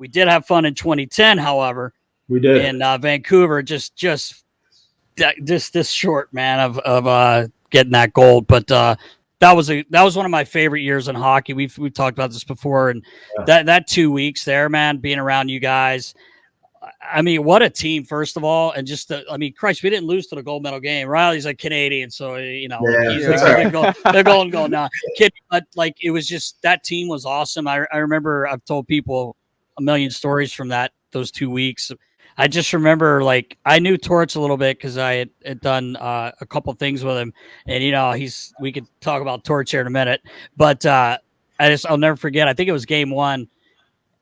We did have fun in 2010, however. We did in Vancouver. Just this short, man, of getting that gold, but that was one of my favorite years in hockey. We've talked about this before, and that 2 weeks there, man, being around you guys. I mean, what a team, first of all, and just Christ, we didn't lose to the gold medal game. Riley's a Canadian, so they're going now. Kid, but like it was just that team was awesome. I remember I've told people a million stories from those 2 weeks. I just remember, like, I knew Torts a little bit because I had done a couple things with him, and we could talk about Torts here in a minute, but I'll never forget. I think it was game 1.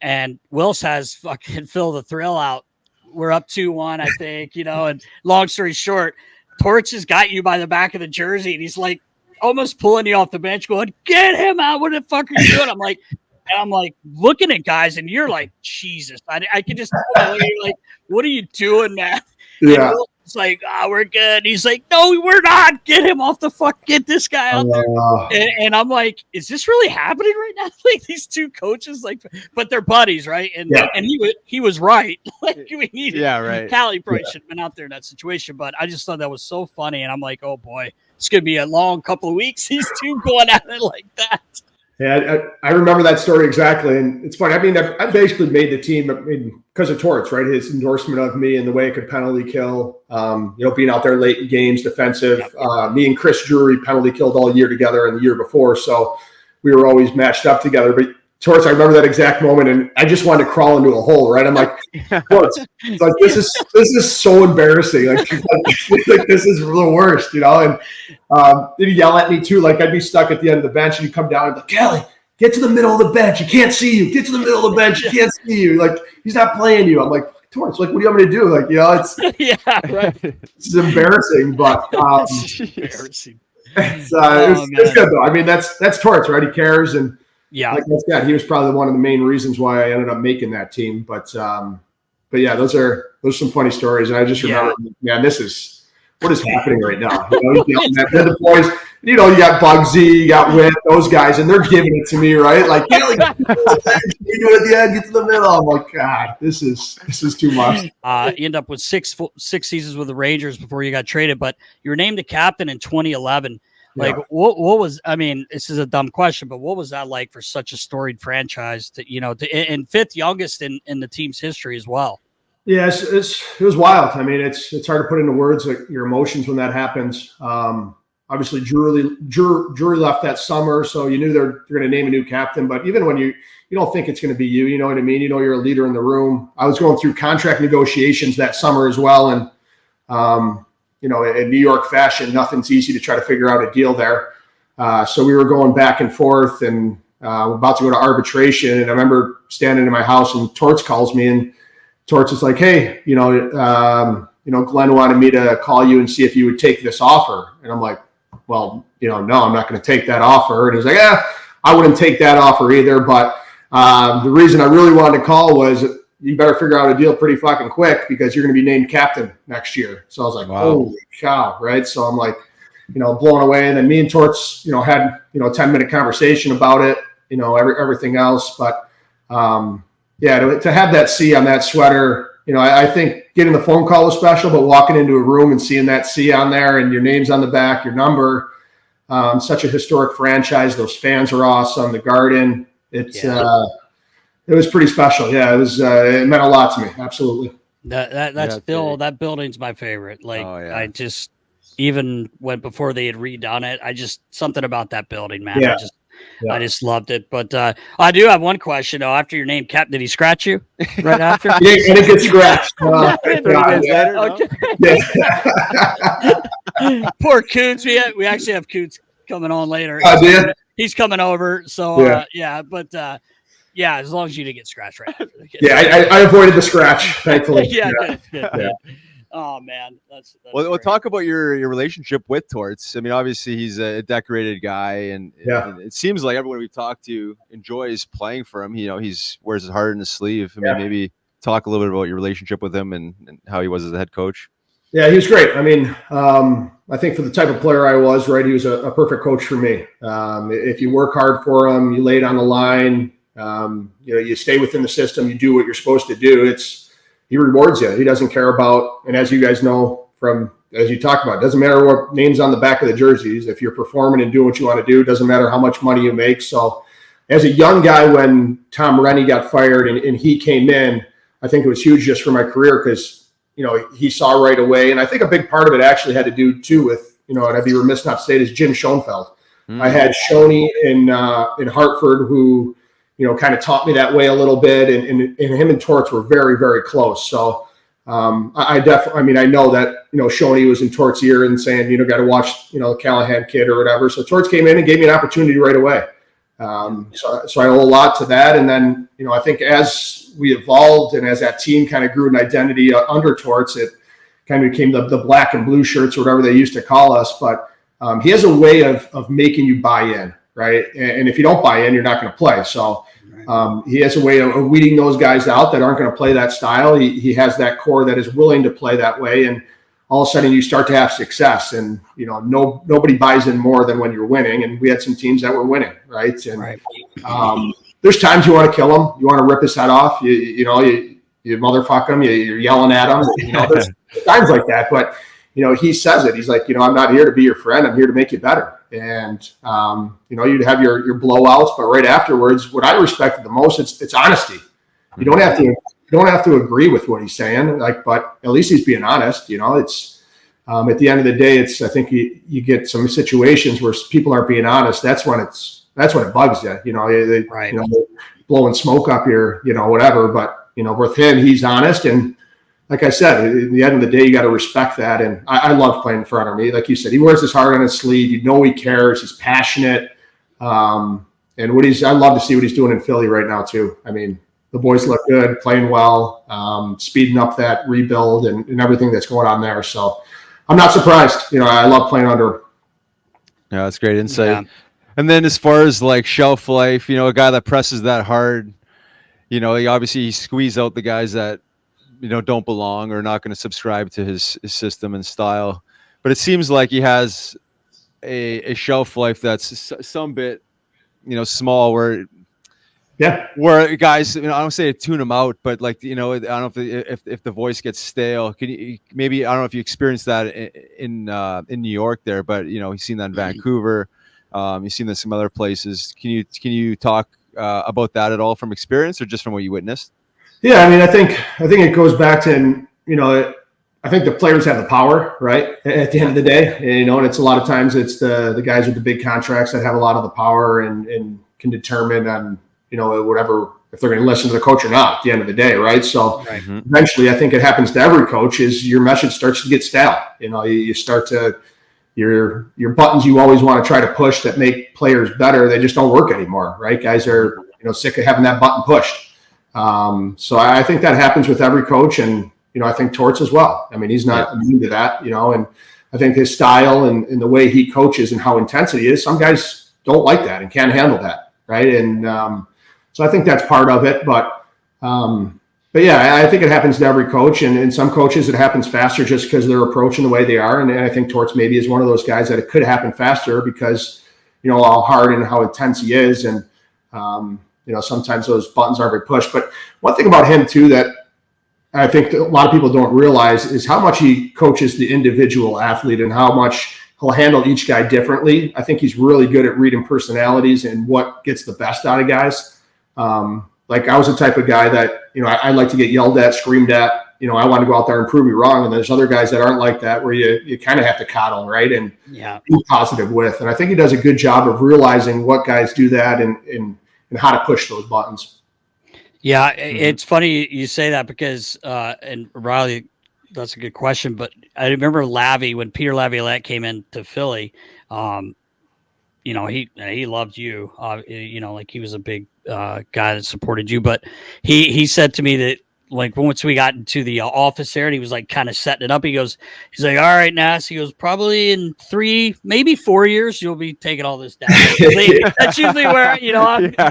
And Wills has fucking Phil the Thrill out. We're up 2-1, I think, and long story short, Torch has got you by the back of the jersey, and he's like almost pulling you off the bench going, get him out. What the fuck are you doing? I'm like looking at guys, and you're like, Jesus. I can just tell you're like, what are you doing, man? Yeah. It's like, we're good. He's like, no, we're not. Get him off the fuck. Get this guy out there. And I'm like, is this really happening right now? Like these two coaches, but they're buddies, right? And he was right. Like we needed. Yeah, right. Callie probably should have been out there in that situation, but I just thought that was so funny. And I'm like, oh boy, it's gonna be a long couple of weeks. These two going at it like that. Yeah, I remember that story exactly, and it's funny. I mean, I basically made the team because of Torts, right? His endorsement of me and the way I could penalty kill, being out there late in games, defensive. Me and Chris Drury penalty killed all year together and the year before, so we were always matched up together. But Torts, I remember that exact moment, and I just wanted to crawl into a hole, right? I'm like, Torts, like this is so embarrassing. Like this is the worst, And he'd yell at me too. Like I'd be stuck at the end of the bench, and he'd come down and be like, Callie, get to the middle of the bench. You can't see you. Get to the middle of the bench. You can't see you. Like he's not playing you. I'm like, Torts, like what do you want me to do? Like it's right. It's embarrassing, but embarrassing. It's good though. I mean, that's Torts, right? He cares and. Yeah, like I said, he was probably one of the main reasons why I ended up making that team. But yeah, those are some funny stories, and I just remember, man, this is what is happening right now. The boys, you got Bugsy, you got Witt, those guys, and they're giving it to me, right? Like, get to the middle. I'm like, God, this is too much. You end up with six seasons with the Rangers before you got traded, but you were named the captain in 2011. Like what was, I mean, this is a dumb question, but what was that like for such a storied franchise and fifth youngest in the team's history as well? Yeah, it was wild. I mean, it's hard to put into words like your emotions when that happens. Obviously Drury left that summer, so you knew they're going to name a new captain, but even when you don't think it's going to be you know what I mean? You're a leader in the room. I was going through contract negotiations that summer as well. And, in New York fashion, nothing's easy to try to figure out a deal there. So we were going back and forth, and we're about to go to arbitration. And I remember standing in my house, and Torts calls me, and Torts is like, "Hey, Glenn wanted me to call you and see if you would take this offer." And I'm like, "Well, no, I'm not going to take that offer." And he's like, "Yeah, I wouldn't take that offer either. But the reason I really wanted to call was." You better figure out a deal pretty fucking quick because you're going to be named captain next year. So I was like, Holy cow, right? So I'm like, blown away. And then me and Torts, had, a 10-minute conversation about it, everything else. But to have that C on that sweater, I think getting the phone call was special, but walking into a room and seeing that C on there and your name's on the back, your number, such a historic franchise. Those fans are awesome. The Garden, it was pretty special. Yeah, it was. It meant a lot to me. Absolutely. That building's my favorite. Like I just even before they had redone it, something about that building, man. Yeah. I just loved it. But I do have one question though. After your name, Cap, did he scratch you right after? Yeah, and it gets scratched. Poor Coots. We actually have Coots coming on later. He's coming over. So yeah, as long as you didn't get scratched right after. Yeah, I avoided the scratch, thankfully. Good. Oh, man. That's we'll talk about your relationship with Torts. I mean, obviously, he's a decorated guy, and it seems like everyone we talk to enjoys playing for him. He wears his heart in his sleeve. I mean, maybe talk a little bit about your relationship with him and how he was as a head coach. Yeah, he was great. I mean, I think for the type of player I was, right, he was a perfect coach for me. If you work hard for him, you lay it on the line, You stay within the system, you do what you're supposed to do. He rewards you. He doesn't care about, and as you guys know as you talk about, it doesn't matter what name's on the back of the jerseys. If you're performing and doing what you want to do, it doesn't matter how much money you make. So as a young guy, when Tom Rennie got fired and he came in, I think it was huge just for my career because, he saw right away. And I think a big part of it actually had to do too with, and I'd be remiss not to say it, is Jim Schoenfeld. I had Shoney in Hartford who, kind of taught me that way a little bit. And him and Torts were very, very close. So I know that, Shoney was in Torts' ear and saying, got to watch, the Callahan kid or whatever. So Torts came in and gave me an opportunity right away. So I owe a lot to that. And then, I think as we evolved and as that team kind of grew an identity under Torts, it kind of became the black and blue shirts or whatever they used to call us. But he has a way of making you buy in, right? And if you don't buy in, you're not going to play. So he has a way of weeding those guys out that aren't going to play that style. He has that core that is willing to play that way. And all of a sudden you start to have success, and, nobody buys in more than when you're winning. And we had some teams that were winning, right? And there's times you want to kill them. You want to rip his head off. You motherfuck him. You're yelling at him. There's times like that. But, he says it. He's like, I'm not here to be your friend. I'm here to make you better. And, you'd have your blowouts, but right afterwards, what I respected the most, it's honesty. You don't have to agree with what he's saying, but at least he's being honest. It's at the end of the day, I think you get some situations where people aren't being honest. That's when it bugs you. They're blowing smoke up your, whatever. But with him, he's honest. And like I said, at the end of the day, you got to respect that. And I love playing in front of me. Like you said, he wears his heart on his sleeve. He cares. He's passionate. And I love to see what he's doing in Philly right now too. I mean, the boys look good, playing well, speeding up that rebuild and everything that's going on there. So I'm not surprised. I love playing under him. Yeah, that's great insight. Yeah. And then as far as like shelf life, a guy that presses that hard, he squeezes out the guys that, don't belong or not going to subscribe to his system and style. But it seems like he has a shelf life that's some bit, small where guys, I don't say tune them out, but like, I don't know if the voice gets stale. Can you maybe, I don't know if you experienced that in New York there, but you've seen that in Vancouver. You've seen that in some other places. Can you talk about that at all from experience or just from what you witnessed? Yeah, I mean, I think it goes back to, I think the players have the power, right? At the end of the day, and it's a lot of times it's the guys with the big contracts that have a lot of the power and can determine on, whatever, if they're going to listen to the coach or not at the end of the day, right? So eventually I think it happens to every coach is your message starts to get stale. You start to, your buttons you always want to try to push that make players better, they just don't work anymore, right? Guys are, sick of having that button pushed. So I think that happens with every coach, and I think Torts as well. I mean, he's not immune to that, and I think his style and the way he coaches and how intense he is, some guys don't like that and can't handle that, right? And so I think that's part of it. But yeah, I think it happens to every coach, and in some coaches it happens faster just because they're approaching the way they are. And I think Torts maybe is one of those guys that it could happen faster because how hard and how intense he is, and sometimes those buttons aren't very pushed. But one thing about him too that I think a lot of people don't realize is how much he coaches the individual athlete and how much he'll handle each guy differently. I think he's really good at reading personalities and what gets the best out of guys. Like I was the type of guy that, I like to get yelled at, screamed at, I want to go out there and prove you wrong. And there's other guys that aren't like that, where you kind of have to coddle, right? And be positive with. And I think he does a good job of realizing what guys do that and how to push those buttons. Yeah, it's funny you say that because, and Riley, that's a good question. But I remember Lavi, when Peter Laviolette came into Philly, he loved you. Like he was a big guy that supported you. But he said to me that, like, once we got into the office there and he was like kind of setting it up, he's like, all right, Nass, he goes, probably in 3, maybe 4 years, you'll be taking all this down. That's usually where,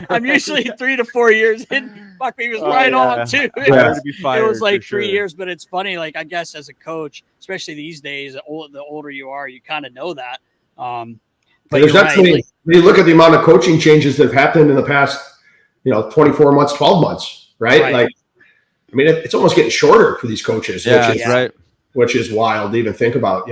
I'm usually 3 to 4 years in. Fuck, he was on too. It was like 3 years, but it's funny. Like, I guess as a coach, especially these days, the older you are, you kind of know that. But there's definitely, when you look at the amount of coaching changes that have happened in the past 24 months, 12 months, right? Right. Like, I mean, it's almost getting shorter for these coaches, Yeah, that's right. which is wild to even think about,